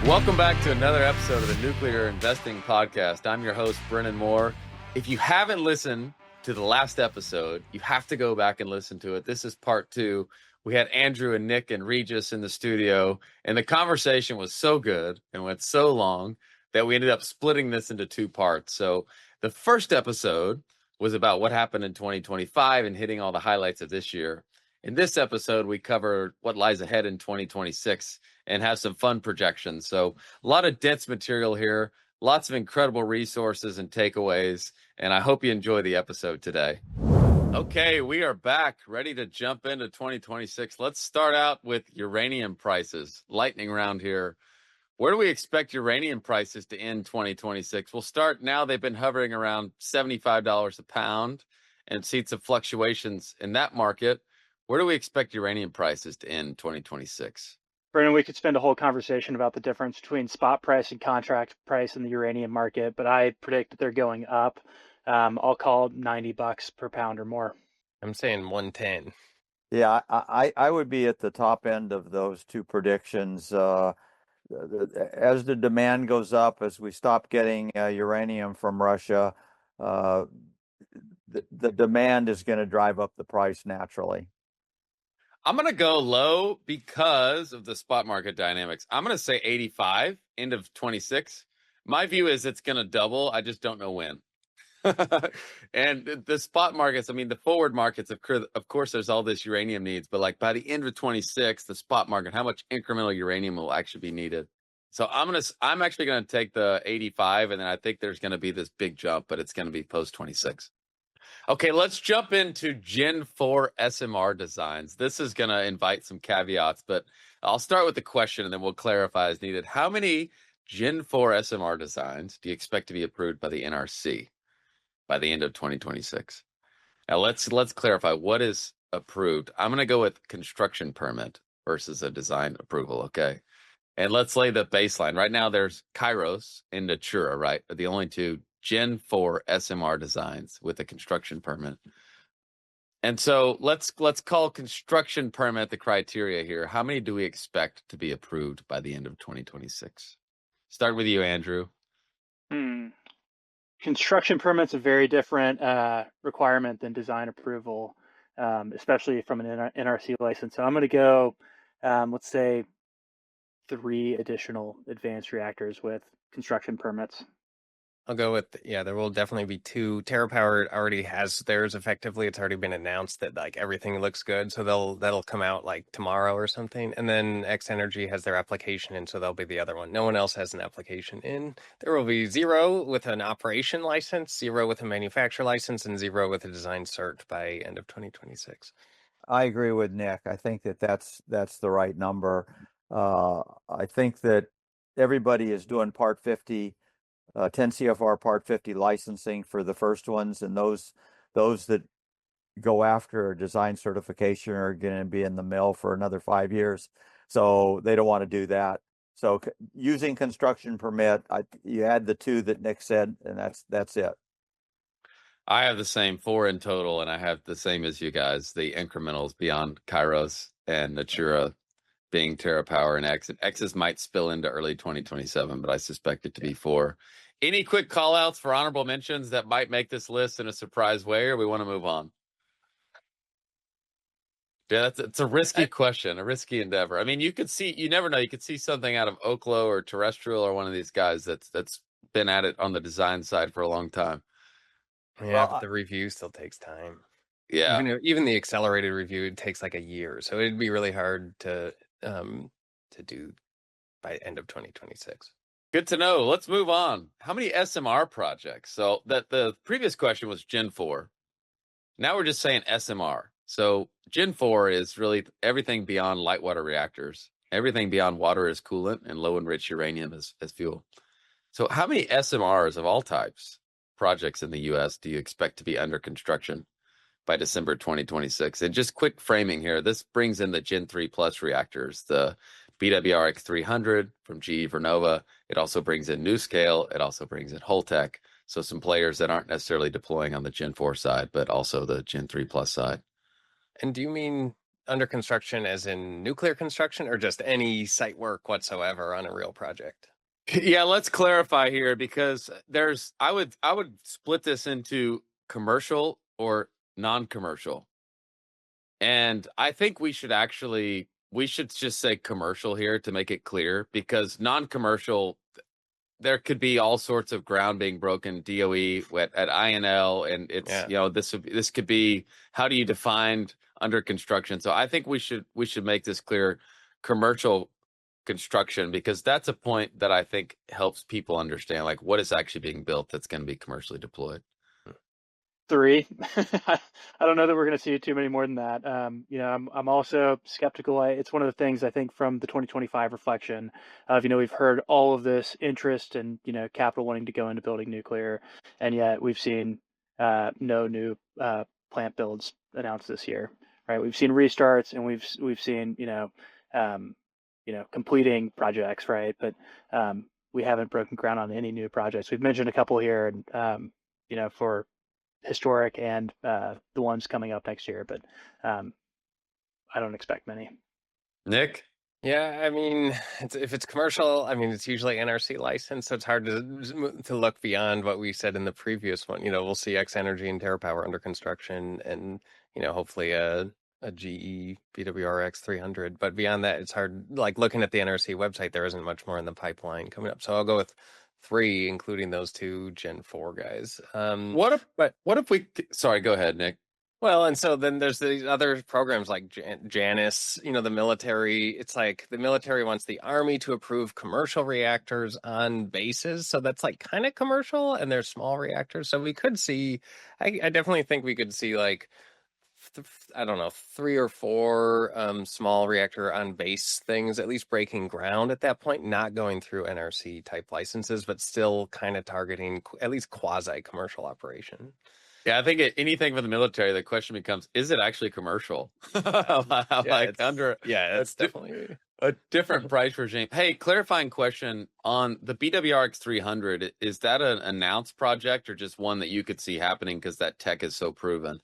Welcome back to another episode of the Nuclear Investing Podcast. I'm your host, Brennan Moore. If you haven't listened to the last episode, you have to go back and listen to it. This is part 2. We had Andrew and Nick and Regis in the studio, and the conversation was so good and went so long that we ended up splitting this into 2 parts. So the first episode was about what happened in 2025 and hitting all the highlights of this year. In this episode, we cover what lies ahead in 2026 and have some fun projections. So a lot of dense material here, lots of incredible resources and takeaways, and I hope you enjoy the episode today. Okay, we are back, ready to jump into 2026. Let's start out with uranium prices. Lightning round here. Where do we expect uranium prices to end 2026? We'll start now. They've been hovering around $75 a pound and seen some fluctuations in that market. Where do we expect uranium prices to end 2026? Brennan, we could spend a whole conversation about the difference between spot price and contract price in the uranium market, but I predict that they're going up. I'll call $90 per pound or more. I'm saying 110. Yeah, I would be at the top end of those 2 predictions. As the demand goes up, as we stop getting uranium from Russia, the demand is going to drive up the price naturally. I'm going to go low because of the spot market dynamics. I'm going to say 85, end of 26. My view is it's going to double. I just don't know when. And the spot markets, I mean, the forward markets, of course, there's all this uranium needs, but like by the end of 26, the spot market, how much incremental uranium will actually be needed? So I'm actually going to take the 85, and then I think there's going to be this big jump, but it's going to be post 26. Okay, let's jump into Gen 4 SMR designs. This is going to invite some caveats, but I'll start with the question and then we'll clarify as needed. How many Gen 4 SMR designs do you expect to be approved by the NRC by the end of 2026? Now, let's clarify what is approved. I'm going to go with construction permit versus a design approval, okay? And let's lay the baseline. Right now, there's Kairos and Natura, right? Are the only 2 Gen 4 SMR designs with a construction permit. And so let's call construction permit the criteria here. How many do we expect to be approved by the end of 2026? Start with you, Andrew. Construction permit's a very different requirement than design approval, especially from an NRC license. So I'm going to go, let's say, 3 additional advanced reactors with construction permits. I'll go with, there will definitely be 2. TerraPower already has theirs effectively. It's already been announced that like everything looks good. So that'll come out like tomorrow or something. And then X Energy has their application in, so they'll be the other one. No one else has an application in. There will be 0 with an operation license, 0 with a manufacturer license, and 0 with a design cert by end of 2026. I agree with Nick. I think that's the right number. I think that everybody is doing Part 50. 10 CFR Part 50 licensing for the first ones, and those that go after design certification are going to be in the mill for another 5 years, so they don't want to do that. So using construction permit, you add the 2 that Nick said, and that's it. I have the same 4 in total, and I have the same as you guys, the incrementals beyond Kairos and Natura being TerraPower and X. X's might spill into early 2027, but I suspect it to be 4. Any quick call outs for honorable mentions that might make this list in a surprise way, or we want to move on? Yeah, it's a risky question, a risky endeavor. I mean, you never know. You could see something out of Oklo or Terrestrial or one of these guys that's been at it on the design side for a long time. Yeah, but the review still takes time. Yeah. Even the accelerated review takes like a year. So it'd be really hard to do by end of 2026. Good to know. Let's move on. How many SMR projects? So the previous question was Gen 4. Now we're just saying SMR. So Gen 4 is really everything beyond light water reactors, everything beyond water as coolant, and low enriched uranium as fuel. So how many SMRs of all types projects in the U.S. do you expect to be under construction by December 2026? And just quick framing here, this brings in the Gen 3 Plus reactors, the BWRX 300 from GE Vernova. It also brings in NuScale. It also brings in Holtec. So some players that aren't necessarily deploying on the Gen 4 side, but also the Gen 3 Plus side. And do you mean under construction as in nuclear construction, or just any site work whatsoever on a real project? Yeah, let's clarify here because I would split this into commercial or non-commercial. And I think we should just say commercial here to make it clear, because non-commercial, there could be all sorts of ground being broken, DOE at INL, and it's this could be, how do you define under construction? So I think we should make this clear, commercial construction, because that's a point that I think helps people understand like what is actually being built that's going to be commercially deployed. 3. I don't know that we're going to see too many more than that. I'm also skeptical. It's one of the things I think from the 2025 reflection of, we've heard all of this interest and, capital wanting to go into building nuclear, and yet we've seen no new plant builds announced this year, right? We've seen restarts and we've seen, completing projects, right? But we haven't broken ground on any new projects. We've mentioned a couple here, and, for historic and the ones coming up next year, but I don't expect many. Nick? Yeah, I mean, if it's commercial, I mean, it's usually NRC licensed, so it's hard to look beyond what we said in the previous one. We'll see X Energy and TerraPower under construction, and hopefully a GE BWRX 300. But beyond that, it's hard. Like looking at the NRC website, there isn't much more in the pipeline coming up. So I'll go with 3, including those 2 Gen 4 guys. What if we? Sorry, go ahead, Nick. Well, and so then there's these other programs like Janus, the military. It's like the military wants the Army to approve commercial reactors on bases. So that's like kind of commercial, and they're small reactors. So we could see, I definitely think we could see like, I don't know, 3 or 4 small reactor on base things, at least breaking ground at that point, not going through NRC type licenses, but still kind of targeting at least quasi commercial operation. Yeah, I think anything for the military, the question becomes, is it actually commercial? It's definitely a different price regime. Hey, clarifying question on the BWRX 300, is that an announced project or just one that you could see happening because that tech is so proven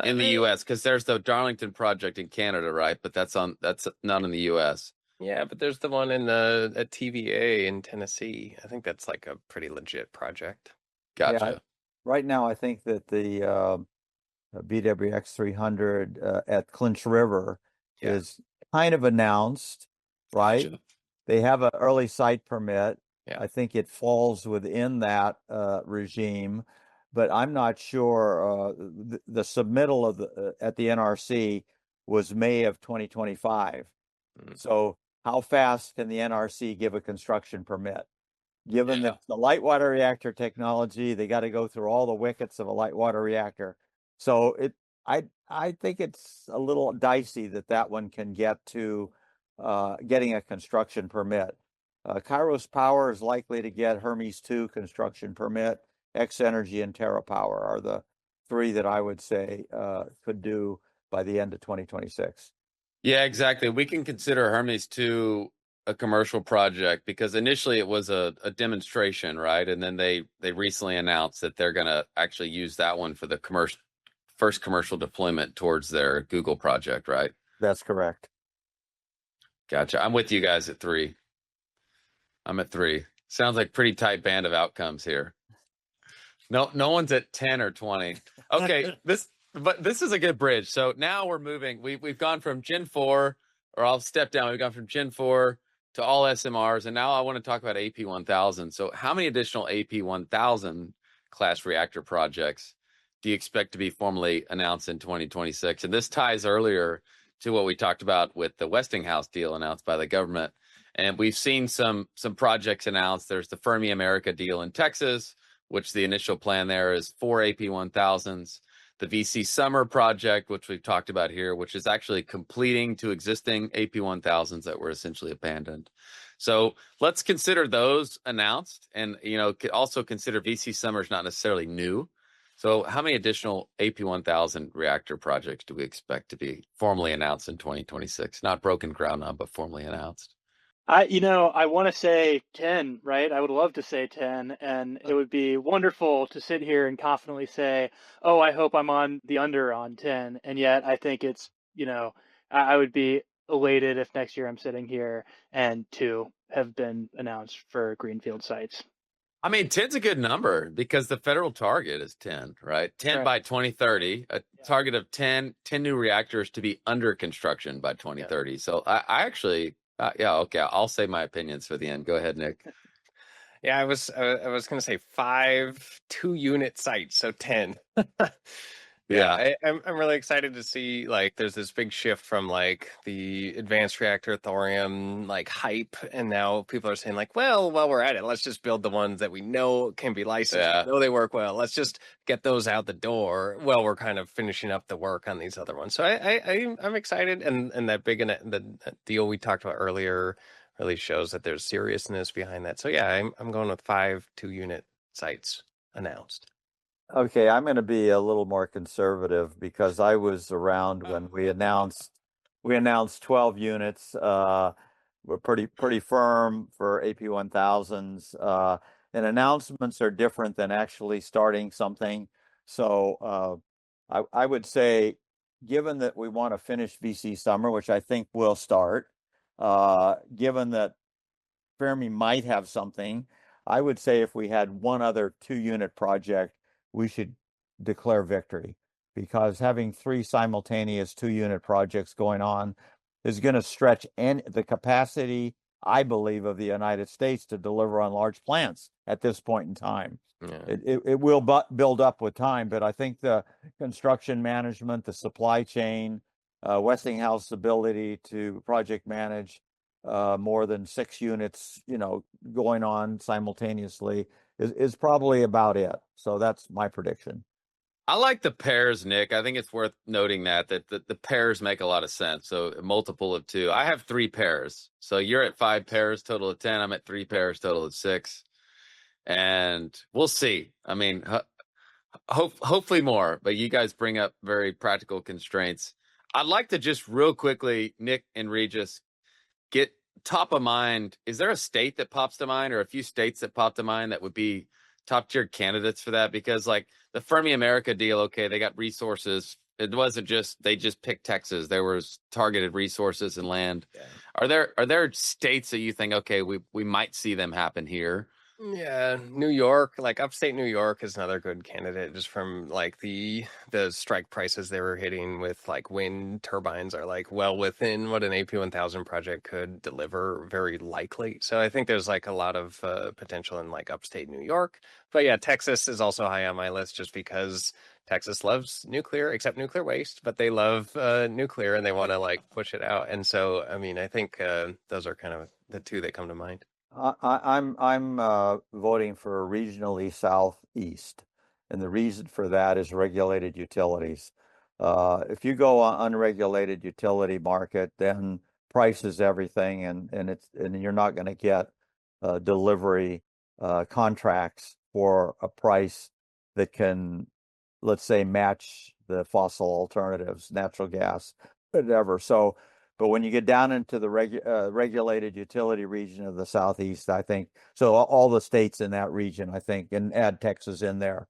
in the U.S.? Because there's the Darlington project in Canada, right? But that's not in the U.S. Yeah, but there's the one at TVA in Tennessee. I think that's like a pretty legit project. Gotcha. Yeah, right now, I think that the BWX 300 at Clinch River is kind of announced, right? Gotcha. They have an early site permit. Yeah. I think it falls within that regime, but I'm not sure. The submittal of at the NRC was May of 2025. So how fast can the NRC give a construction permit? Given that the light water reactor technology, they got to go through all the wickets of a light water reactor. So I think it's a little dicey that one can get to getting a construction permit. Kairos Power is likely to get Hermes 2 construction permit. X Energy and TerraPower are the 3 that I would say could do by the end of 2026. Yeah, exactly. We can consider Hermes 2 a commercial project because initially it was a demonstration, right? And then they recently announced that they're going to actually use that one for the first commercial deployment towards their Google project, right? That's correct. Gotcha. I'm with you guys at 3. I'm at 3. Sounds like pretty tight band of outcomes here. No one's at 10 or 20. Okay, this is a good bridge. So now we're moving. We've gone from Gen 4, or I'll step down. We've gone from Gen 4 to all SMRs, and now I want to talk about AP1000. So how many additional AP1000 class reactor projects do you expect to be formally announced in 2026? And this ties earlier to what we talked about with the Westinghouse deal announced by the government. And we've seen some projects announced. There's the Fermi America deal in Texas, which the initial plan there is 4 AP1000s. The VC Summer project, which we've talked about here, which is actually completing 2 existing AP1000s that were essentially abandoned. So let's consider those announced, and also consider VC Summer is not necessarily new. So how many additional AP1000 reactor projects do we expect to be formally announced in 2026? Not broken ground on, but formally announced. I want to say 10, right? I would love to say 10, and it would be wonderful to sit here and confidently say, oh, I hope I'm on the under on 10. And yet I think it's I would be elated if next year I'm sitting here and 2 have been announced for greenfield sites. I mean, 10's a good number because the federal target is 10, right? 10 Right. by 2030, a Yeah. target of 10 new reactors to be under construction by 2030. So I actually, yeah, okay, I'll say my opinions for the end. Go ahead, Nick. Yeah, I was going to say 5 2-unit sites, so 10. Yeah. I'm really excited to see, like, there's this big shift from like the advanced reactor thorium like hype, and now people are saying like, well, while we're at it, let's just build the ones that we know can be licensed, Yeah. we know they work well. Let's just get those out the door while we're kind of finishing up the work on these other ones. So I'm excited, and that big the deal we talked about earlier really shows that there's seriousness behind that. So yeah, I'm going with 5 2-unit sites announced. Okay, I'm going to be a little more conservative because I was around when we announced 12 units. We're pretty firm for AP1000s. And announcements are different than actually starting something. So I would say, given that we want to finish VC summer, which I think will start, given that Fermi might have something, I would say if we had one other 2-unit project, we should declare victory, because having 3 simultaneous 2-unit projects going on is going to stretch the capacity, I believe, of the United States to deliver on large plants at this point in time. Yeah. It will build up with time, but I think the construction management, the supply chain, Westinghouse ability to project manage more than 6 units, going on simultaneously is probably about it. So that's my prediction. I like the pairs, Nick. I think it's worth noting that the pairs make a lot of sense. So a multiple of 2. I have 3 pairs. So you're at 5 pairs, total of 10. I'm at 3 pairs, total of 6. And we'll see. I mean, hopefully more, but you guys bring up very practical constraints. I'd like to just real quickly, Nick and Regis, get top of mind. Is there a state that pops to mind, or a few states that pop to mind that would be top tier candidates for that? Because like the Fermi America deal, okay, they got resources. It wasn't just they just picked Texas. There was targeted resources and land. Yeah. Are there states that you think, okay, we might see them happen here? Yeah, New York, like upstate New York is another good candidate, just from like the strike prices they were hitting with like wind turbines are like well within what an AP1000 project could deliver, very likely. So I think there's like a lot of potential in like upstate New York. But yeah, Texas is also high on my list just because Texas loves nuclear, except nuclear waste, but they love nuclear and they want to like push it out. And so, I mean, I think those are kind of the 2 that come to mind. I'm voting for regionally southeast, and the reason for that is regulated utilities. If you go on unregulated utility market, then price is everything, and you're not going to get delivery contracts for a price that can, let's say, match the fossil alternatives, natural gas, whatever. So. But when you get down into the regulated utility region of the Southeast, I think, so all the states in that region, I think, and add Texas in there,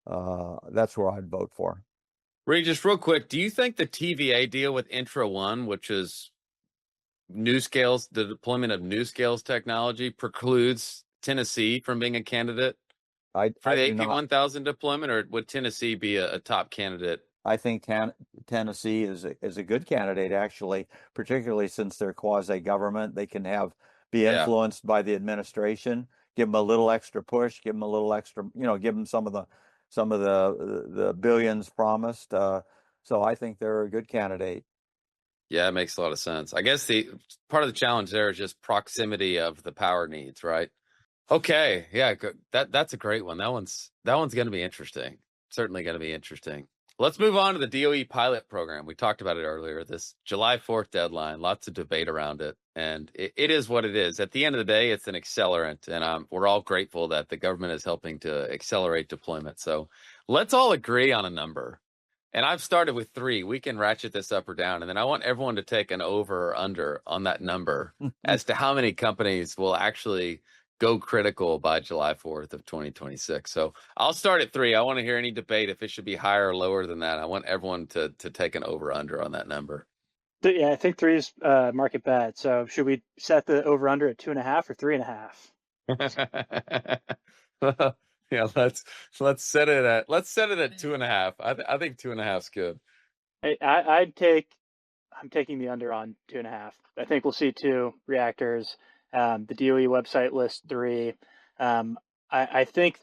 that's where I'd vote for. Regis, real quick, do you think the TVA deal with Intra One, which is NuScale's, the deployment of NuScale's technology, precludes Tennessee from being a candidate for the AP1000 deployment, or would Tennessee be a top candidate? I think Tennessee is a good candidate, actually, particularly since they're quasi-government. They can be influenced by the administration, give them a little extra push, give them a little extra, give them some of the billions promised. So I think they're a good candidate. Yeah, it makes a lot of sense. I guess the part of the challenge there is just proximity of the power needs, right? Okay, yeah, that's a great one. That one's going to be interesting. Certainly going to be interesting. Let's move on to the DOE pilot program. We talked about it earlier, this July 4th deadline, lots of debate around it. And it is what it is. At the end of the day, it's an accelerant. And we're all grateful that the government is helping to accelerate deployment. So let's all agree on a number. And I've started with 3. We can ratchet this up or down. And then I want everyone to take an over or under on that number as to how many companies will actually go critical by July 4th of 2026. So I'll start at 3. I want to hear any debate if it should be higher or lower than that. I want everyone to take an over under on that number. Yeah, I think 3 is market bet. So should we set the over under at 2.5 or 3.5? Yeah, let's set it at 2.5. I think 2.5 is good. I'm taking the under on 2.5. I think we'll see 2 reactors. The DOE website lists 3. I think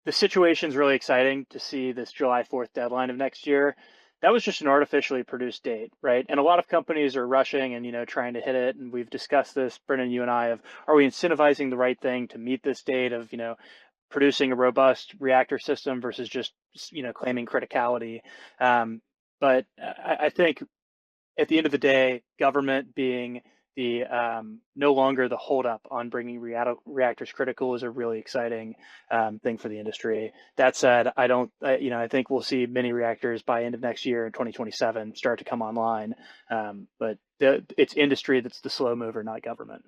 the situation's really exciting to see this July 4th deadline of next year. That was just an artificially produced date, right? And a lot of companies are rushing and trying to hit it. And we've discussed this, Brennan, you and I, of are we incentivizing the right thing to meet this date of producing a robust reactor system versus just claiming criticality. But I think at the end of the day, government being the no longer the holdup on bringing reactors critical is a really exciting thing for the industry. That said, I think we'll see many reactors by end of next year in 2027 start to come online. But it's industry that's the slow mover, not government.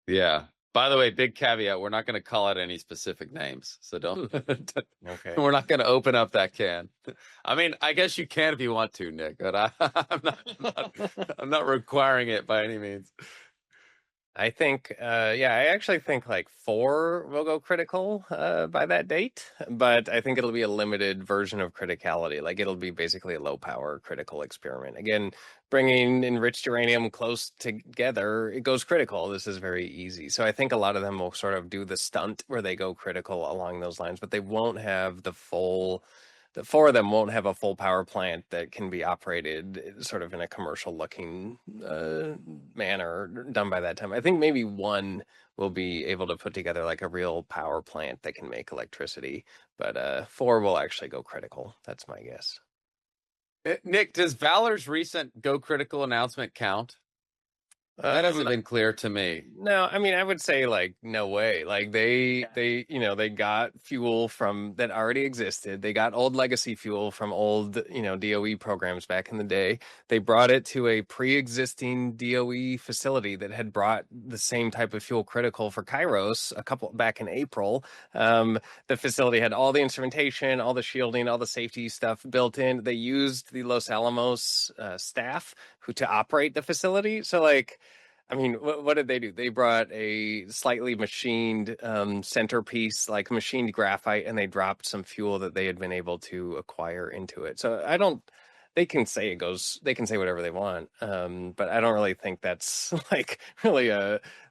Yeah. By the way, big caveat: we're not going to call out any specific names, so don't. Okay. We're not going to open up that can. I mean, I guess you can if you want to, Nick, but I'm not requiring it by any means. I think, I actually think like 4 will go critical by that date, but I think it'll be a limited version of criticality. Like it'll be basically a low power critical experiment. Again, bringing enriched uranium close together, it goes critical. This is very easy. So I think a lot of them will sort of do the stunt where they go critical along those lines, but they won't have the 4 of them won't have a full power plant that can be operated sort of in a commercial looking manner done by that time. I think maybe 1 will be able to put together like a real power plant that can make electricity, but 4 will actually go critical. That's my guess. Nick, does Valor's recent go critical announcement count? That hasn't been clear to me. No, I mean, I would say like no way. Like they got fuel from that already existed. They got old legacy fuel from old, DOE programs back in the day. They brought it to a pre-existing DOE facility that had brought the same type of fuel critical for Kairos back in April. The facility had all the instrumentation, all the shielding, all the safety stuff built in. They used the Los Alamos staff to operate the facility. So like, I mean, what did they do? They brought a slightly machined centerpiece, like machined graphite, and they dropped some fuel that they had been able to acquire into it. So they can say they can say whatever they want. But I don't really think that's like really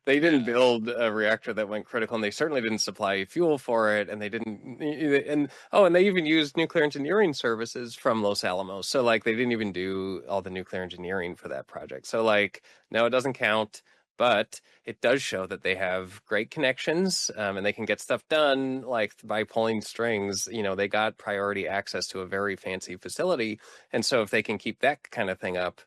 they didn't build a reactor that went critical, and they certainly didn't supply fuel for it. And they didn't, and they even used nuclear engineering services from Los Alamos. So like, they didn't even do all the nuclear engineering for that project. So like, no, it doesn't count. But it does show that they have great connections, and they can get stuff done like by pulling strings. They got priority access to a very fancy facility. And so if they can keep that kind of thing up,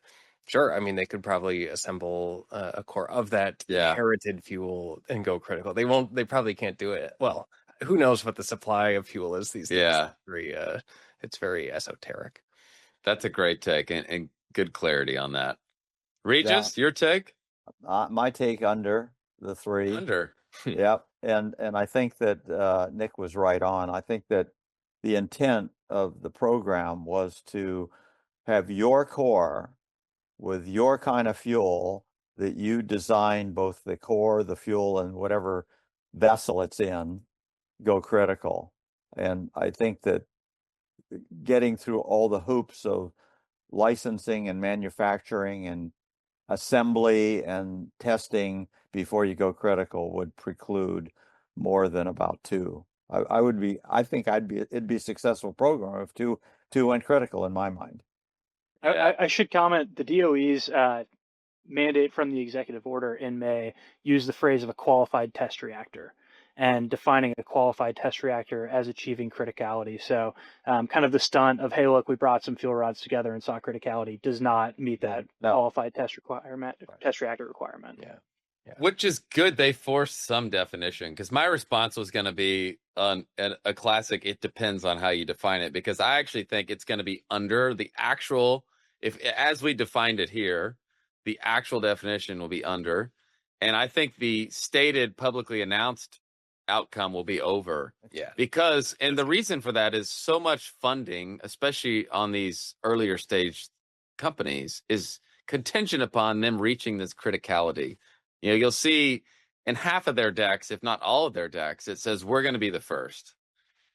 sure. I mean, they could probably assemble a core of that inherited fuel and go critical. They won't. They probably can't do it. Well, who knows what the supply of fuel is these days? Yeah, it's very esoteric. That's a great take and good clarity on that. Regis, your take? My take under the 3. Under. Yep. And I think that Nick was right on. I think that the intent of the program was to have your core with your kind of fuel that you design, both the core, the fuel, and whatever vessel it's in, go critical. And I think that getting through all the hoops of licensing and manufacturing and assembly and testing before you go critical would preclude more than about 2. It'd be a successful program if two went critical in my mind. I should comment, the DOE's mandate from the executive order in May used the phrase of a qualified test reactor and defining a qualified test reactor as achieving criticality. So kind of the stunt of, hey, look, we brought some fuel rods together and saw criticality does not meet that qualified test reactor requirement. Yeah. Which is good. They forced some definition, because my response was going to be on a classic, it depends on how you define it, because I actually think it's going to be under the actual, as we defined it here, the actual definition will be under. And I think the stated publicly announced outcome will be over. Yeah. Because, and the reason for that is so much funding, especially on these earlier stage companies, is contingent upon them reaching this criticality. You'll see in half of their decks, if not all of their decks, it says we're going to be the first.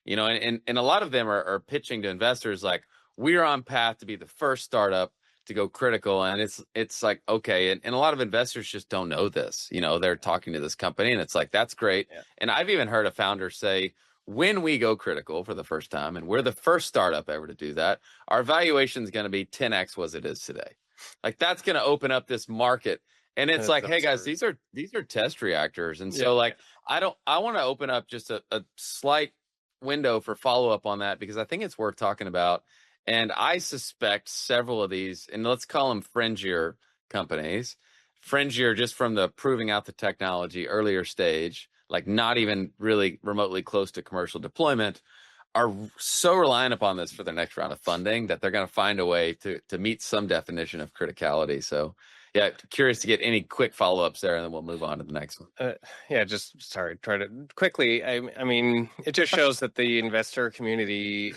And a lot of them are pitching to investors like, we're on path to be the first startup to go critical. And it's like, okay. And a lot of investors just don't know this. They're talking to this company and it's like, that's great. Yeah. And I've even heard a founder say, when we go critical for the first time, and we're the first startup ever to do that, our valuation is going to be 10x what it is today. Like, that's going to open up this market. And it's That's like, hey guys, absurd. these are test reactors. And Yeah. so like, I want to open up just a slight window for follow-up on that, because I think it's worth talking about. And I suspect several of these, and let's call them fringier companies, fringier just from the proving out the technology earlier stage, like not even really remotely close to commercial deployment, are so reliant upon this for their next round of funding that they're going to find a way to meet some definition of criticality. So yeah, curious to get any quick follow-ups there, and then we'll move on to the next one. Yeah, just sorry, try to quickly. I mean, it just shows that the investor community,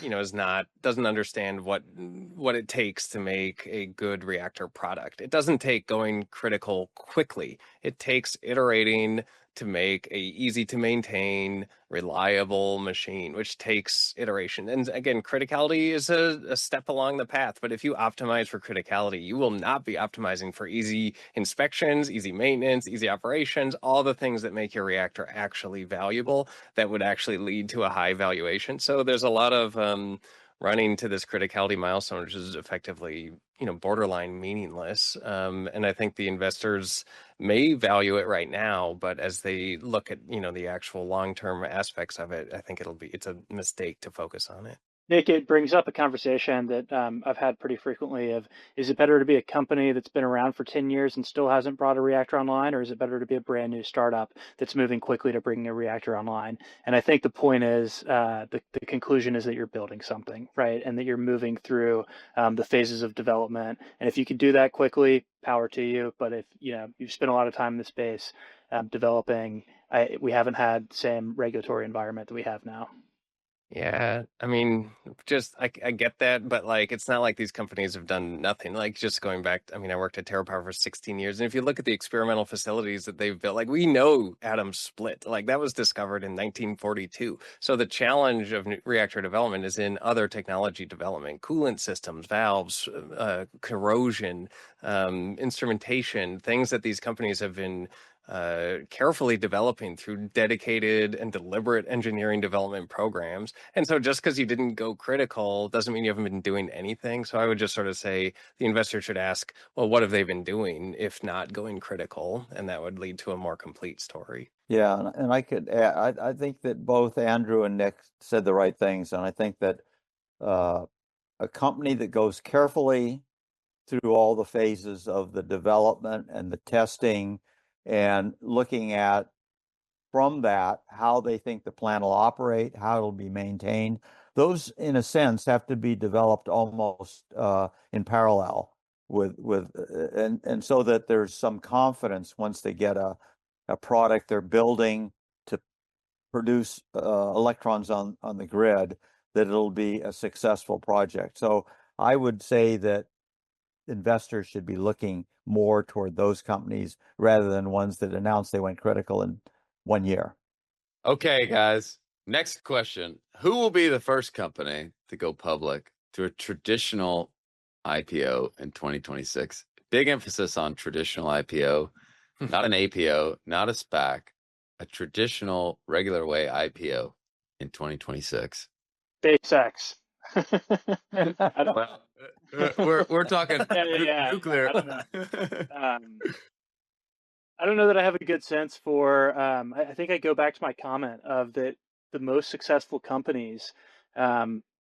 doesn't understand what it takes to make a good reactor product. It doesn't take going critical quickly. It takes iterating to make a easy to maintain, reliable machine, which takes iteration. And again, criticality is a step along the path. But if you optimize for criticality, you will not be optimizing for easy inspections, easy maintenance, easy operations, all the things that make your reactor actually valuable, that would actually lead to a high valuation. So there's a lot of running to this criticality milestone, which is effectively, borderline meaninless. And I think the investors may value it right now, but as they look at, the actual long-term aspects of it, I think it's a mistake to focus on it. Nick, it brings up a conversation that I've had pretty frequently of, is it better to be a company that's been around for 10 years and still hasn't brought a reactor online, or is it better to be a brand new startup that's moving quickly to bring a reactor online? And I think the point is, the conclusion is that you're building something, right? And that you're moving through the phases of development. And if you can do that quickly, power to you. But if you've spent a lot of time in the space developing, we haven't had the same regulatory environment that we have now. Yeah, I mean, I get that, but like, it's not like these companies have done nothing. Like, just going back, I mean, I worked at TerraPower for 16 years, and if you look at the experimental facilities that they've built, like, we know atoms split. Like, that was discovered in 1942. So the challenge of reactor development is in other technology development, coolant systems, valves, corrosion, instrumentation, things that these companies have been carefully developing through dedicated and deliberate engineering development programs. And so just because you didn't go critical doesn't mean you haven't been doing anything. So I would just sort of say the investor should ask, well, what have they been doing if not going critical? And that would lead to a more complete story. Yeah, and I could add, I think that both Andrew and Nick said the right things, and I think that a company that goes carefully through all the phases of the development and the testing, and looking at from that how they think the plant will operate, how it'll be maintained. Those, in a sense, have to be developed almost in parallel and so that there's some confidence once they get a product they're building to produce electrons on the grid, that it'll be a successful project. So I would say that investors should be looking more toward those companies rather than ones that announce they went critical in 1 year. Okay, guys. Next question. Who will be the first company to go public through a traditional IPO in 2026? Big emphasis on traditional IPO, not an APO, not a SPAC, a traditional regular way IPO in 2026. SpaceX. We're talking nuclear. I don't know that I have a good sense for. I think I go back to my comment of that the most successful companies,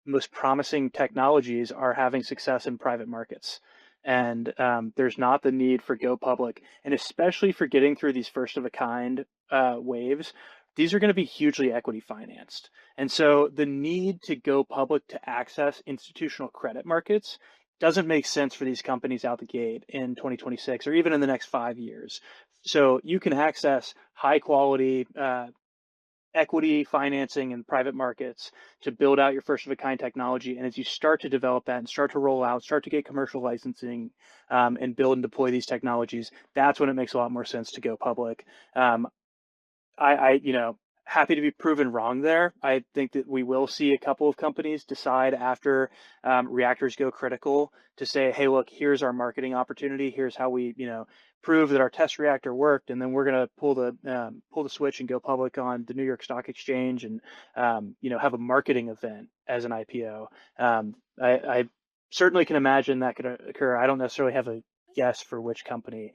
most promising technologies are having success in private markets. And there's not the need for go public. And especially for getting through these first of a kind waves, these are going to be hugely equity financed. And so the need to go public to access institutional credit markets doesn't make sense for these companies out the gate in 2026 or even in the next 5 years. So you can access high quality equity financing in private markets to build out your first of a kind technology. And as you start to develop that and start to roll out, start to get commercial licensing and build and deploy these technologies, that's when it makes a lot more sense to go public. Happy to be proven wrong there. I think that we will see a couple of companies decide after reactors go critical to say, hey, look, here's our marketing opportunity. Here's how we, prove that our test reactor worked, and then we're going to pull the switch and go public on the New York Stock Exchange and have a marketing event as an IPO. I certainly can imagine that could occur. I don't necessarily have a guess for which company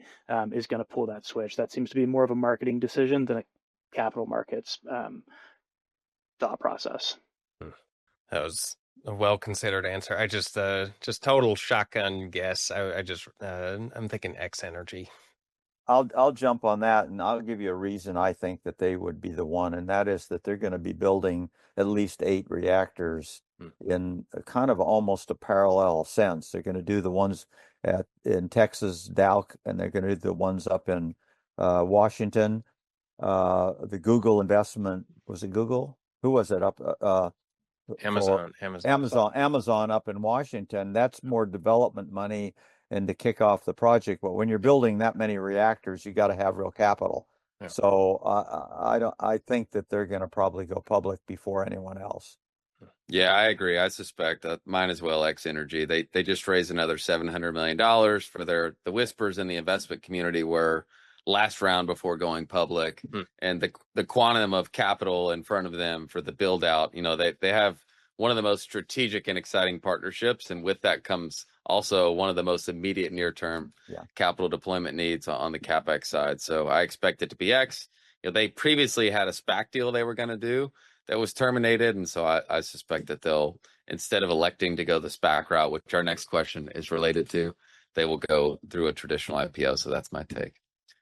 is going to pull that switch. That seems to be more of a marketing decision than a capital markets thought process. That was a well-considered answer. I just total shotgun guess. I'm thinking X Energy. I'll jump on that, and I'll give you a reason I think that they would be the one, and that is that they're going to be building at least 8 reactors in a kind of almost a parallel sense. They're going to do the ones in Texas, Dalk, and they're going to do the ones up in Washington. The Google investment, was it Google? Who was it up? Amazon up in Washington. That's more development money and to kick off the project. But when you're building that many reactors, you got to have real capital. Yeah. So I think that they're going to probably go public before anyone else. Yeah, I agree. I suspect mine as well. X Energy. They just raised another $700 million for the whispers in the investment community were last round before going public, and the quantum of capital in front of them for the build out. They have one of the most strategic and exciting partnerships, and with that comes also one of the most immediate near-term capital deployment needs on the CapEx side. So I expect it to be X. They previously had a SPAC deal they were going to do that was terminated, and so I suspect that they'll, instead of electing to go the SPAC route, which our next question is related to, they will go through a traditional IPO. So that's my take.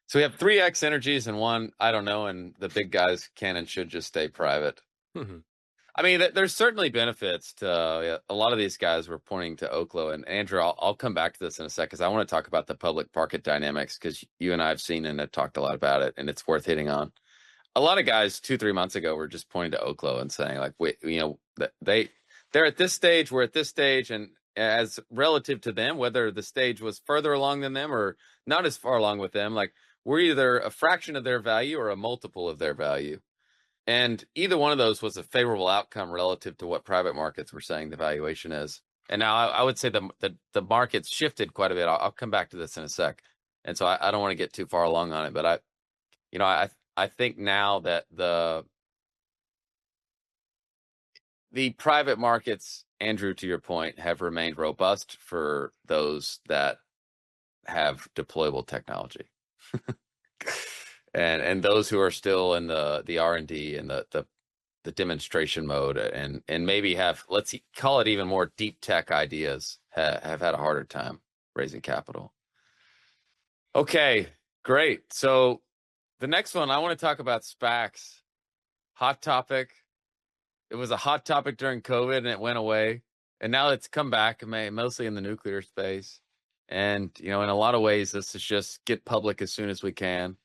So we have 3 X Energies and 1, I don't know, and the big guys can and should just stay private. I mean, there's certainly benefits to a lot of these guys were pointing to Oklo. And Andrew, I'll come back to this in a sec because I want to talk about the public market dynamics because you and I have seen and have talked a lot about it, and it's worth hitting on. A lot of guys 2-3 months ago were just pointing to Oklo and saying, like, wait, they're at this stage, we're at this stage, and as relative to them, whether the stage was further along than them or not as far along with them, like we're either a fraction of their value or a multiple of their value. And either one of those was a favorable outcome relative to what private markets were saying the valuation is. And now I would say the market's shifted quite a bit. I'll come back to this in a sec. And so I don't want to get too far along on it, but I think now that the private markets, Andrew, to your point, have remained robust for those that have deployable technology. And those who are still in the R&D and the demonstration mode and maybe have, let's call it even more deep tech ideas, have had a harder time raising capital. Okay, great. So the next one, I want to talk about SPACs. Hot topic. It was a hot topic during COVID and it went away. And now it's come back, mostly in the nuclear space. And, in a lot of ways, this is just get public as soon as we can.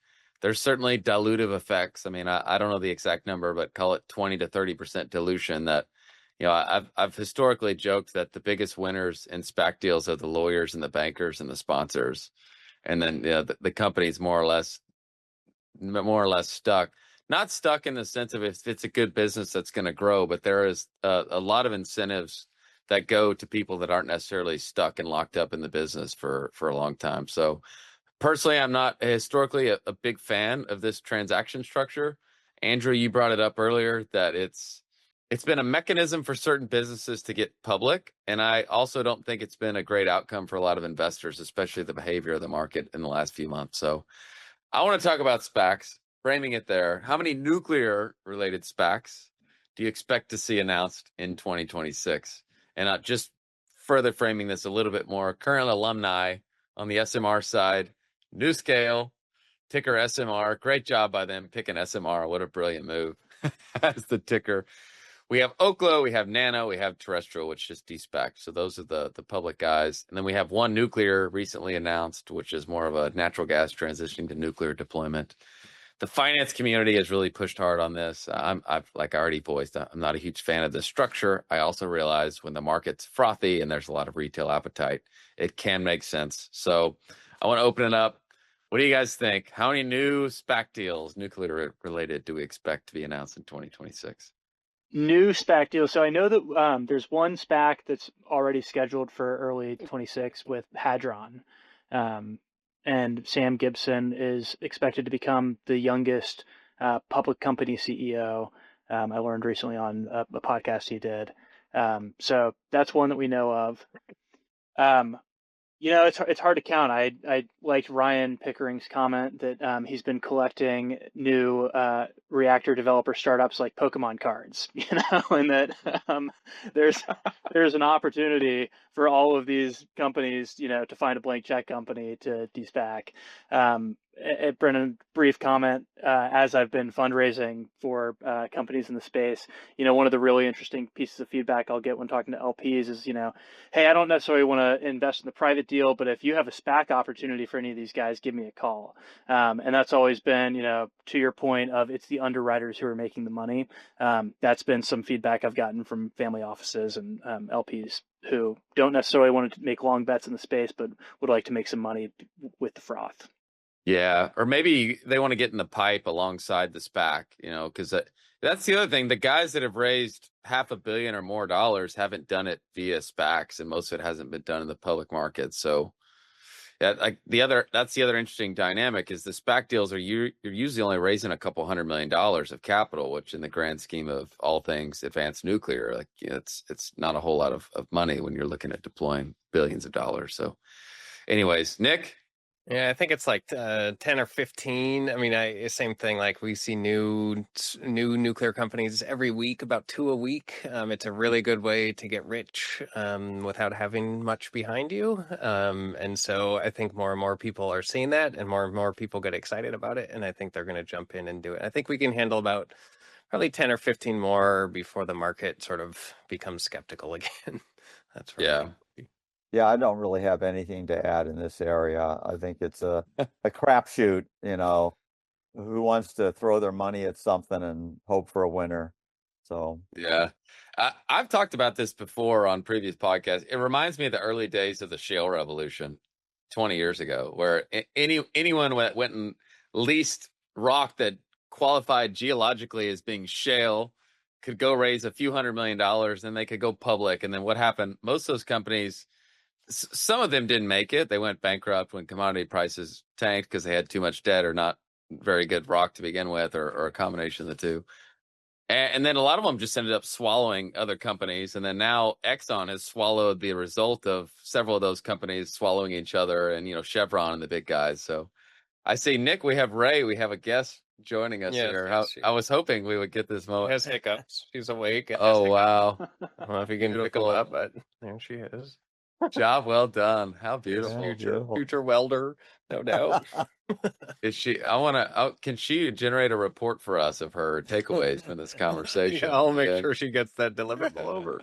There's certainly dilutive effects. I mean, I don't know the exact number, but call it 20 to 30% dilution that, I've historically joked that the biggest winners in SPAC deals are the lawyers and the bankers and the sponsors. And then, the company's more or less stuck. Not stuck in the sense of if it's a good business that's going to grow, but there is a lot of incentives that go to people that aren't necessarily stuck and locked up in the business for a long time. So personally, I'm not historically a big fan of this transaction structure. Andrew, you brought it up earlier that it's been a mechanism for certain businesses to get public. And I also don't think it's been a great outcome for a lot of investors, especially the behavior of the market in the last few months. So I want to talk about SPACs, framing it there. How many nuclear-related SPACs do you expect to see announced in 2026? And just further framing this a little bit more, current alumni on the SMR side, NuScale, ticker SMR. Great job by them picking SMR. What a brilliant move as the ticker. We have Oklo, we have Nano, we have Terrestrial, which just de-SPAC. So those are the public guys. And then we have one nuclear recently announced, which is more of a natural gas transitioning to nuclear deployment. the finance community has really pushed hard on this. I've like I already voiced, I'm not a huge fan of this structure. I also realize when the market's frothy and there's a lot of retail appetite, it can make sense. So I want to open it up. What do you guys think? How many new SPAC deals, nuclear related, do we expect to be announced in 2026? New SPAC deal. So I know that there's one SPAC that's already scheduled for early 26 with Hadron. And Sam Gibson is expected to become the youngest public company CEO. I learned recently on a podcast he did. So that's one that we know of. It's hard to count. I liked Ryan Pickering's comment that he's been collecting new reactor developer startups like Pokemon cards, and that there's an opportunity for all of these companies, to find a blank check company to de-SPAC. Brennan, brief comment, as I've been fundraising for companies in the space, one of the really interesting pieces of feedback I'll get when talking to LPs is, hey, I don't necessarily want to invest in the private deal, but if you have a SPAC opportunity for any of these guys, give me a call. And that's always been, to your point of it's the underwriters who are making the money. That's been some feedback I've gotten from family offices and LPs who don't necessarily want to make long bets in the space, but would like to make some money with the froth. Yeah, or maybe they want to get in the pipe alongside the SPAC, because that's the other thing. The guys that have raised $500 million or more haven't done it via SPACs, and most of it hasn't been done in the public market. So, yeah, that's the other interesting dynamic is the SPAC deals you're usually only raising a couple $100 million of capital, which in the grand scheme of all things advanced nuclear, it's not a whole lot of money when you're looking at deploying billions of dollars. So, anyways, Nick. Yeah, I think it's like 10 or 15. I mean, same thing. Like we see new nuclear companies every week, about 2 a week. It's a really good way to get rich without having much behind you. And so I think more and more people are seeing that, and more people get excited about it. And I think they're going to jump in and do it. I think we can handle about probably 10 or 15 more before the market sort of becomes skeptical again. That's yeah. Yeah, I don't really have anything to add in this area. I think it's a crapshoot, who wants to throw their money at something and hope for a winner. So, yeah, I've talked about this before on previous podcasts. It reminds me of the early days of the shale revolution 20 years ago, where anyone went and leased rock that qualified geologically as being shale could go raise a few $100 million, and they could go public. And then what happened? Most of those companies, some of them didn't make it. They went bankrupt when commodity prices tanked because they had too much debt or not very good rock to begin with, or a combination of the two. And then a lot of them just ended up swallowing other companies. And then now Exxon has swallowed the result of several of those companies swallowing each other, and, Chevron and the big guys. So I see, Nick, we have Ray. We have a guest joining us here. I was hoping we would get this moment. She has hiccups. She's awake. Oh, wow. I don't know if you can pick them up, but there she is. Job well done. How beautiful. Future welder, no doubt. Is she? Can she generate a report for us of her takeaways from this conversation? Yeah, I'll make sure she gets that deliverable over.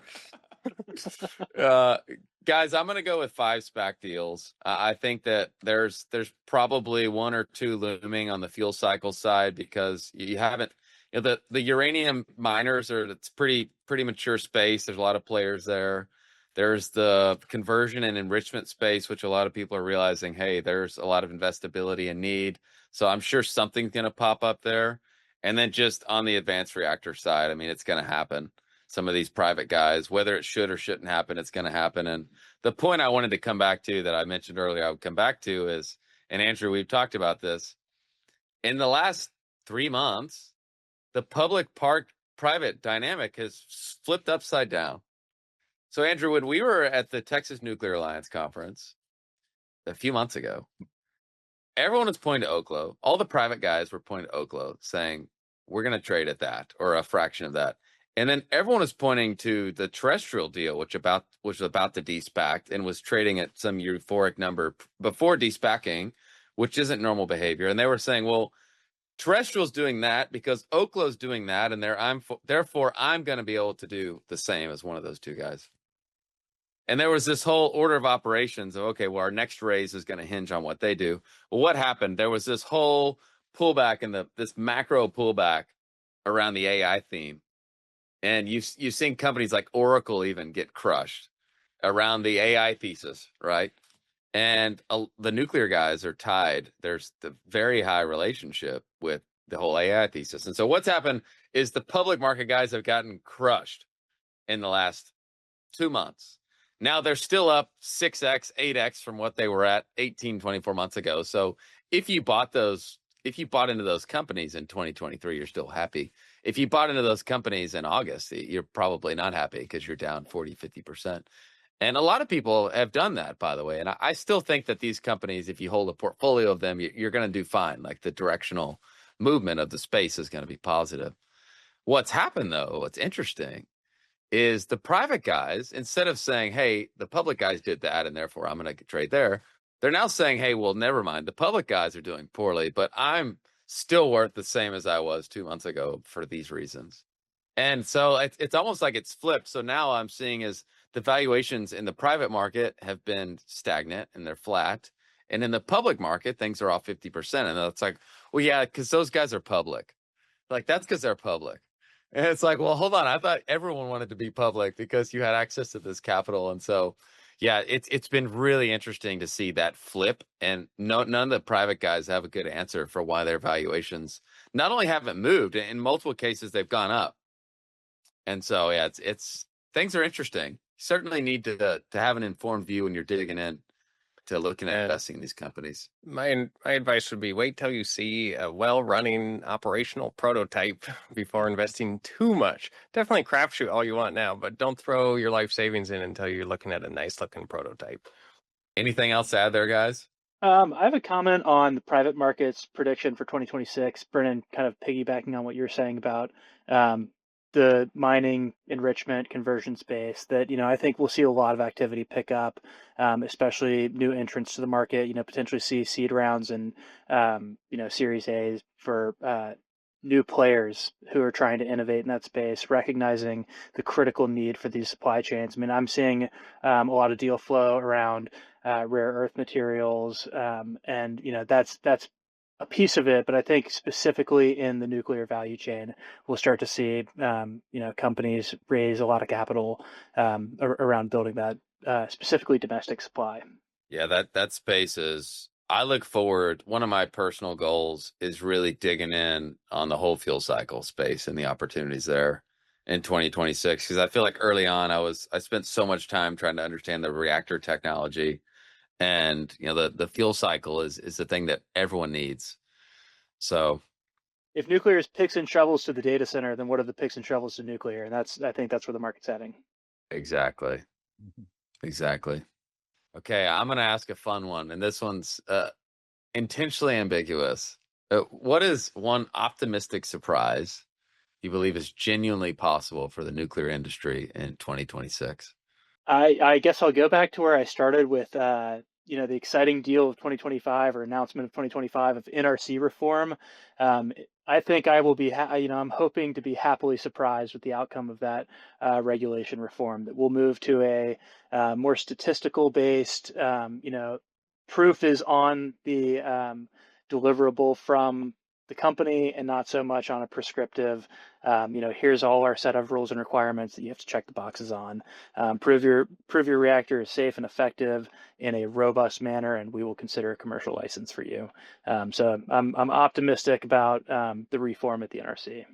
Guys, I'm going to go with 5 SPAC deals. I think that there's probably 1 or 2 looming on the fuel cycle side, because you haven't, the uranium miners it's pretty mature space. There's a lot of players there. There's the conversion and enrichment space, which a lot of people are realizing, hey, there's a lot of investability and need. So I'm sure something's going to pop up there. And then just on the advanced reactor side, I mean, it's going to happen. Some of these private guys, whether it should or shouldn't happen, it's going to happen. And the point I wanted to come back to that I mentioned earlier, I would come back to is, and Andrew, we've talked about this, in the last 3 months, the public-private dynamic has flipped upside down. So, Andrew, when we were at the Texas Nuclear Alliance conference a few months ago, everyone was pointing to Oklo. All the private guys were pointing to Oklo, saying, we're going to trade at that or a fraction of that. And then everyone was pointing to the terrestrial deal, which was about to de-SPAC and was trading at some euphoric number before de-SPACing, which isn't normal behavior. And they were saying, well, terrestrial's doing that because Oklo's doing that, and therefore I'm going to be able to do the same as one of those two guys. And there was this whole order of operations of, okay, well, our next raise is going to hinge on what they do. Well, what happened? There was this whole pullback in this macro pullback around the AI theme. And you've seen companies like Oracle even get crushed around the AI thesis, right? And the nuclear guys are tied. There's the very high relationship with the whole AI thesis. And so what's happened is the public market guys have gotten crushed in the last 2 months. Now they're still up 6x, 8x from what they were at 18, 24 months ago. So if you bought into those companies in 2023, you're still happy. If you bought into those companies in August, you're probably not happy because you're down 40, 50%. And a lot of people have done that, by the way. And I still think that these companies, if you hold a portfolio of them, you're going to do fine. Like the directional movement of the space is going to be positive. What's happened, though, what's interesting is the private guys, instead of saying, hey, the public guys did that and therefore I'm going to trade there, they're now saying, hey, well, never mind. The public guys are doing poorly, but I'm still worth the same as I was 2 months ago for these reasons. And so it's almost like it's flipped. So now I'm seeing is the valuations in the private market have been stagnant and they're flat. And in the public market, things are off 50%. And it's like, well, yeah, because those guys are public. Like, that's because they're public. And it's like, well, hold on. I thought everyone wanted to be public because you had access to this capital. And so, yeah, it's been really interesting to see that flip. And none of the private guys have a good answer for why their valuations not only haven't moved, in multiple cases, they've gone up. And so, yeah, it's things are interesting. You certainly need to have an informed view when you're digging in to looking at investing in these companies. My advice would be wait till you see a well-running operational prototype before investing too much. Definitely crapshoot all you want now, but don't throw your life savings in until you're looking at a nice-looking prototype. Anything else to add there, guys? I have a comment on the private markets prediction for 2026. Brennan, kind of piggybacking on what you're saying about the mining enrichment conversion space, that, I think we'll see a lot of activity pick up, especially new entrants to the market, potentially see seed rounds and, Series A's for new players who are trying to innovate in that space, recognizing the critical need for these supply chains. I mean, I'm seeing a lot of deal flow around rare earth materials, and that's a piece of it. But I think specifically in the nuclear value chain, we'll start to see companies raise a lot of capital around building that specifically domestic supply. Yeah, that space is. I look forward. One of my personal goals is really digging in on the whole fuel cycle space and the opportunities there in 2026, because I feel like early on I spent so much time trying to understand the reactor technology, and the fuel cycle is the thing that everyone needs. So if nuclear is picks and shovels to the data center, then what are the picks and shovels to nuclear? And I think that's where the market's heading. exactly. Okay, I'm going to ask a fun one, and this one's intentionally ambiguous. What is one optimistic surprise you believe is genuinely possible for the nuclear industry in 2026? I guess I'll go back to where I started with, the exciting deal of 2025 or announcement of 2025 of NRC reform. I think I will be, I'm hoping to be happily surprised with the outcome of that regulation reform, that we'll move to a more statistical based, proof is on the deliverable from the company and not so much on a prescriptive, here's all our set of rules and requirements that you have to check the boxes on. Prove your reactor is safe and effective in a robust manner, and we will consider a commercial license for you. So I'm optimistic about the reform at the NRC.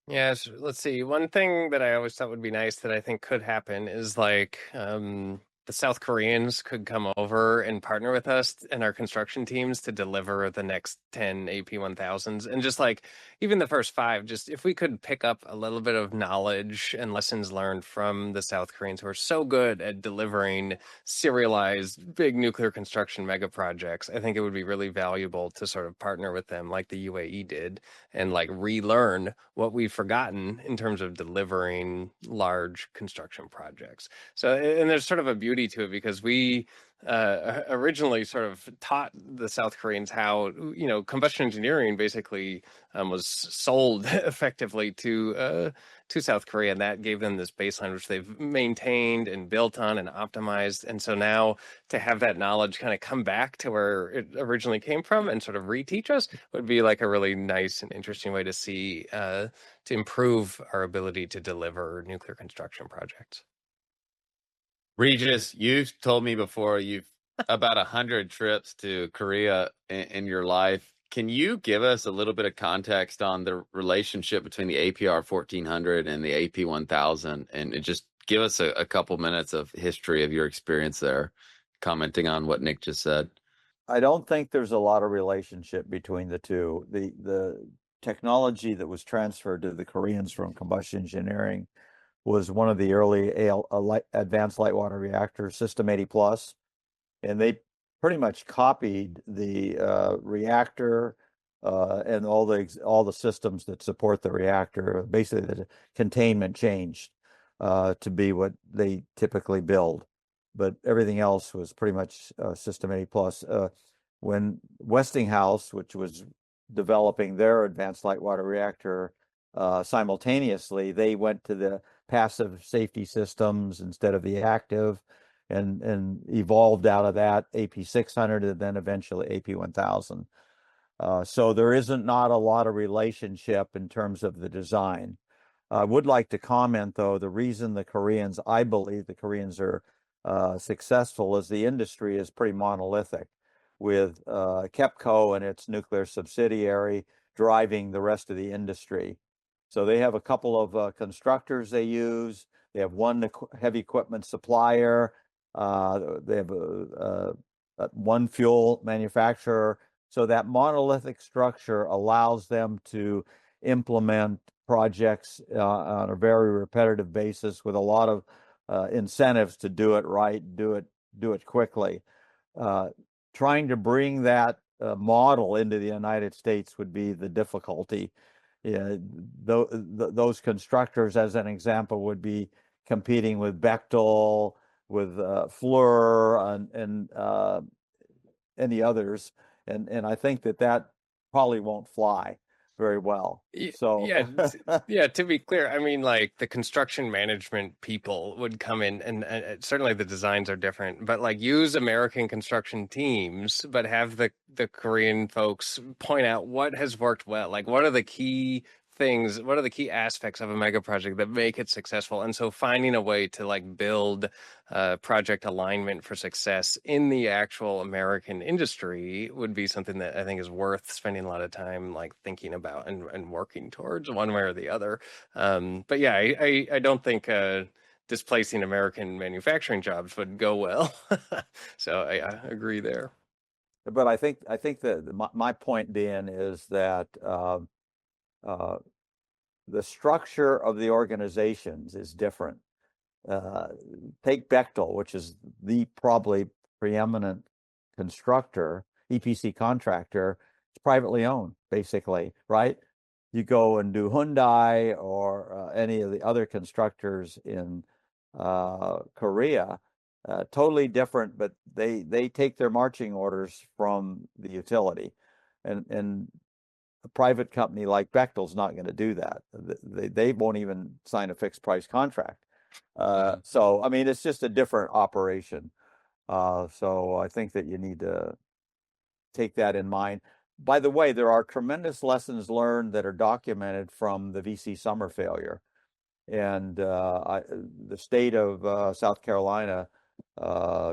Yes, let's see. One thing that I always thought would be nice that I think could happen is like the South Koreans could come over and partner with us and our construction teams to deliver the next 10 AP1000s. And just like even the first 5, just if we could pick up a little bit of knowledge and lessons learned from the South Koreans who are so good at delivering serialized big nuclear construction mega projects, I think it would be really valuable to sort of partner with them like the UAE did and like relearn what we've forgotten in terms of delivering large construction projects. So, and there's sort of a beauty beauty to it because we originally sort of taught the South Koreans how, combustion engineering basically was sold effectively to South Korea, and that gave them this baseline which they've maintained and built on and optimized. And so now to have that knowledge kind of come back to where it originally came from and sort of reteach us would be like a really nice and interesting way to see to improve our ability to deliver nuclear construction projects. Regis, you've told me before you've about 100 trips to Korea in your life. Can you give us a little bit of context on the relationship between the APR 1400 and the AP 1000, and just give us a couple minutes of history of your experience there, commenting on what Nick just said? I don't think there's a lot of relationship between the two. The technology that was transferred to the Koreans from combustion engineering was one of the early advanced light water reactors, System 80 Plus, and they pretty much copied the reactor and all the systems that support the reactor. Basically, the containment changed to be what they typically build, but everything else was pretty much System 80 Plus. When Westinghouse, which was developing their advanced light water reactor simultaneously, they went to the passive safety systems instead of the active, and evolved out of that AP 600 and then eventually AP 1000. So there isn't not a lot of relationship in terms of the design. I would like to comment, though, the reason I believe the Koreans are successful is the industry is pretty monolithic, with KEPCO and its nuclear subsidiary driving the rest of the industry. So they have a couple of constructors they use. They have one heavy equipment supplier. They have one fuel manufacturer. So that monolithic structure allows them to implement projects on a very repetitive basis with a lot of incentives to do it right, do it quickly. Trying to bring that model into the United States would be the difficulty. Those constructors, as an example, would be competing with Bechtel, with Fluor, and any others, and I think that probably won't fly very well. So yeah, to be clear, I mean, like the construction management people would come in, and certainly the designs are different, but like use American construction teams, but have the Korean folks point out what has worked well, like what are the key things, what are the key aspects of a mega project that make it successful. And so finding a way to like build project alignment for success in the actual American industry would be something that I think is worth spending a lot of time like thinking about and working towards one way or the other. But yeah, I don't think displacing American manufacturing jobs would go well. So I agree there. But I think that my point being is that the structure of the organizations is different. Take Bechtel, which is the probably preeminent constructor, EPC contractor. It's privately owned, basically, right? You go and do Hyundai or any of the other constructors in Korea, totally different, but they take their marching orders from the utility, and a private company like Bechtel's not going to do that. They won't even sign a fixed price contract. So, I mean, it's just a different operation. So I think that you need to take that in mind. By the way, there are tremendous lessons learned that are documented from the VC summer failure. And the state of South Carolina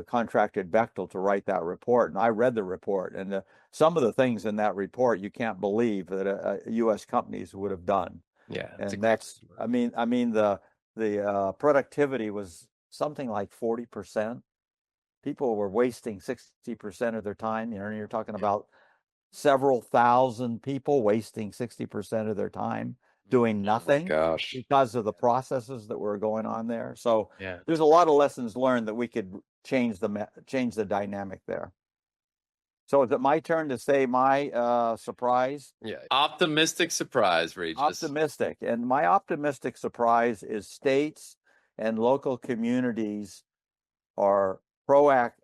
contracted Bechtel to write that report, and I read the report, and some of the things in that report you can't believe that U.S. companies would have done. Yeah, and that's I mean the productivity was something like 40%. People were wasting 60% of their time. You're talking about several thousand people wasting 60% of their time doing nothing because of the processes that were going on there. So yeah, there's a lot of lessons learned that we could change the dynamic there. So is it my turn to say my surprise? yeah. Optimistic surprise, Regis. Optimistic. And my optimistic surprise is states and local communities are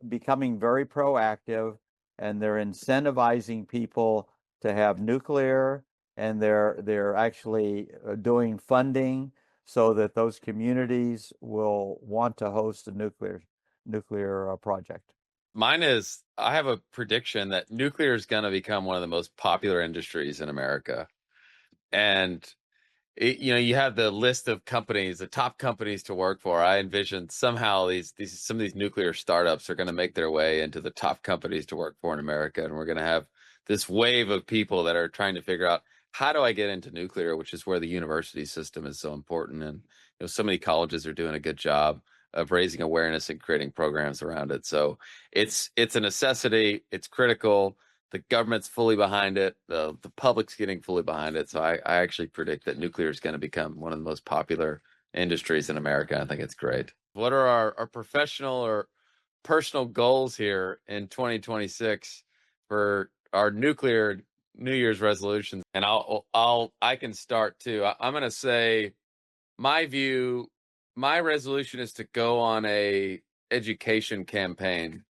becoming very proactive, and they're incentivizing people to have nuclear, and they're actually doing funding so that those communities will want to host a nuclear project. Mine is, I have a prediction that nuclear is going to become one of the most popular industries in America. And you have the list of companies, the top companies to work for. I envision somehow some of these nuclear startups are going to make their way into the top companies to work for in America, and we're going to have this wave of people that are trying to figure out, how do I get into nuclear, which is where the university system is so important. And so many colleges are doing a good job of raising awareness and creating programs around it. So it's a necessity. It's critical. The government's fully behind it. The public's getting fully behind it. So I actually predict that nuclear is going to become one of the most popular industries in America. I think it's great. What are our professional or personal goals here in 2026 for our nuclear New Year's resolutions? And I can start too. I'm going to say my resolution is to go on a education campaign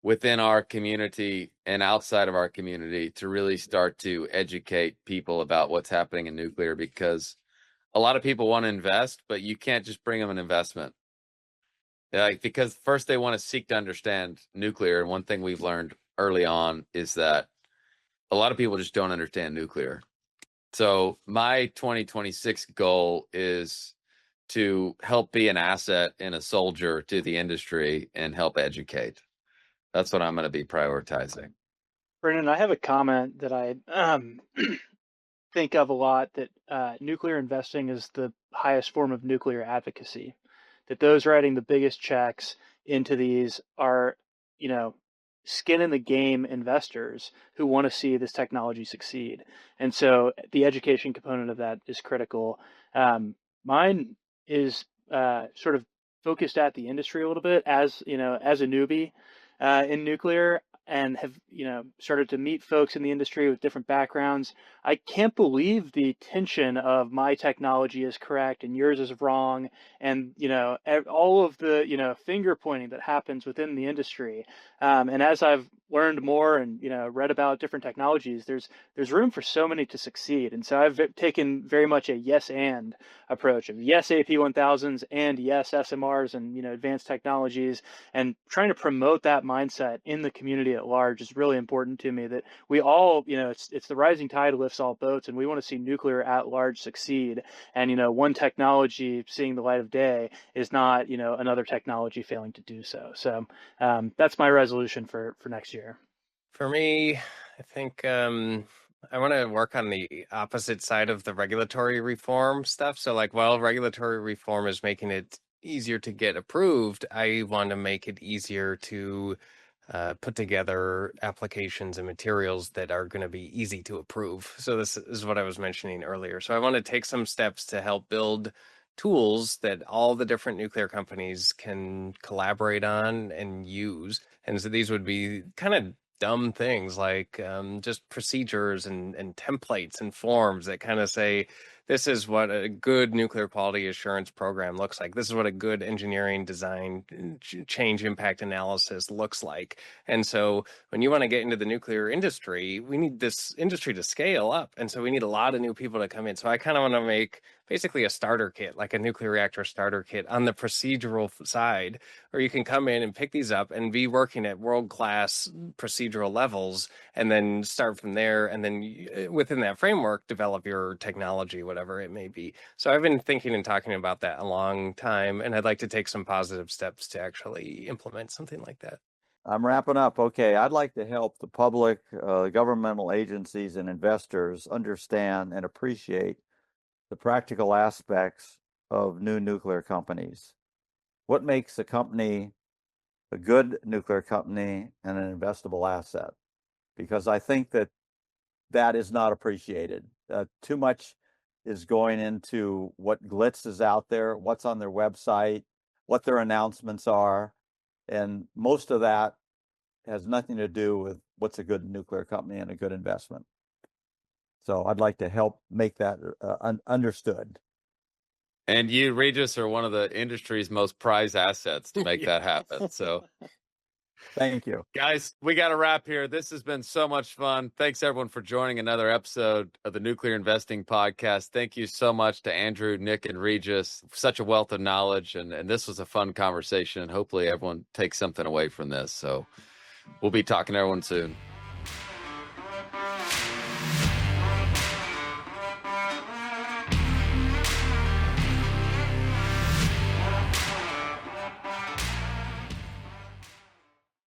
within our community and outside of our community to really start to educate people about what's happening in nuclear, because a lot of people want to invest, but you can't just bring them an investment. Because first they want to seek to understand nuclear. And one thing we've learned early on is that a lot of people just don't understand nuclear. So my 2026 goal is to help be an asset and a soldier to the industry and help educate. That's what I'm going to be prioritizing. Brennan, I have a comment that I think of a lot, that nuclear investing is the highest form of nuclear advocacy, that those writing the biggest checks into these are, skin in the game investors who want to see this technology succeed. And so the education component of that is critical. Mine is sort of focused at the industry a little bit, as as a newbie in nuclear, and have started to meet folks in the industry with different backgrounds. I can't believe the tension of my technology is correct and yours is wrong, and all of the finger pointing that happens within the industry. And as I've learned more and read about different technologies, there's room for so many to succeed. And so I've taken very much a yes and approach of yes AP1000s and yes SMRs and advanced technologies, and trying to promote that mindset in the community at large is really important to me, that we all, it's the rising tide lifts all boats, and we want to see nuclear at large succeed. And one technology seeing the light of day is not another technology failing to do so. So that's my resolution for next year. For me, I think I want to work on the opposite side of the regulatory reform stuff. So while regulatory reform is making it easier to get approved, I want to make it easier to put together applications and materials that are going to be easy to approve. So this is what I was mentioning earlier. So I want to take some steps to help build tools that all the different nuclear companies can collaborate on and use. And so these would be kind of dumb things like just procedures and templates and forms that kind of say, this is what a good nuclear quality assurance program looks like. This is what a good engineering design change impact analysis looks like. And so when you want to get into the nuclear industry, we need this industry to scale up. And so we need a lot of new people to come in. So I kind of want to make basically a starter kit, like a nuclear reactor starter kit on the procedural side, where you can come in and pick these up and be working at world-class procedural levels, and then start from there. And then within that framework, develop your technology, whatever it may be. So I've been thinking and talking about that a long time, and I'd like to take some positive steps to actually implement something like that. I'm wrapping up. Okay, I'd like to help the public, governmental agencies, and investors understand and appreciate the practical aspects of new nuclear companies. What makes a company a good nuclear company and an investable asset? Because I think that is not appreciated. Too much is going into what glitz is out there, what's on their website, what their announcements are, and most of that has nothing to do with what's a good nuclear company and a good investment. So I'd like to help make that understood. And you, Regis, are one of the industry's most prized assets to make that happen. So, Thank you. guys, we got to wrap here. This has been so much fun. Thanks, everyone, for joining another episode of the Nuclear Investing Podcast. Thank you so much to Andrew, Nick, and Regis. Such a wealth of knowledge. And this was a fun conversation. Hopefully, everyone takes something away from this. So, we'll be talking to everyone soon.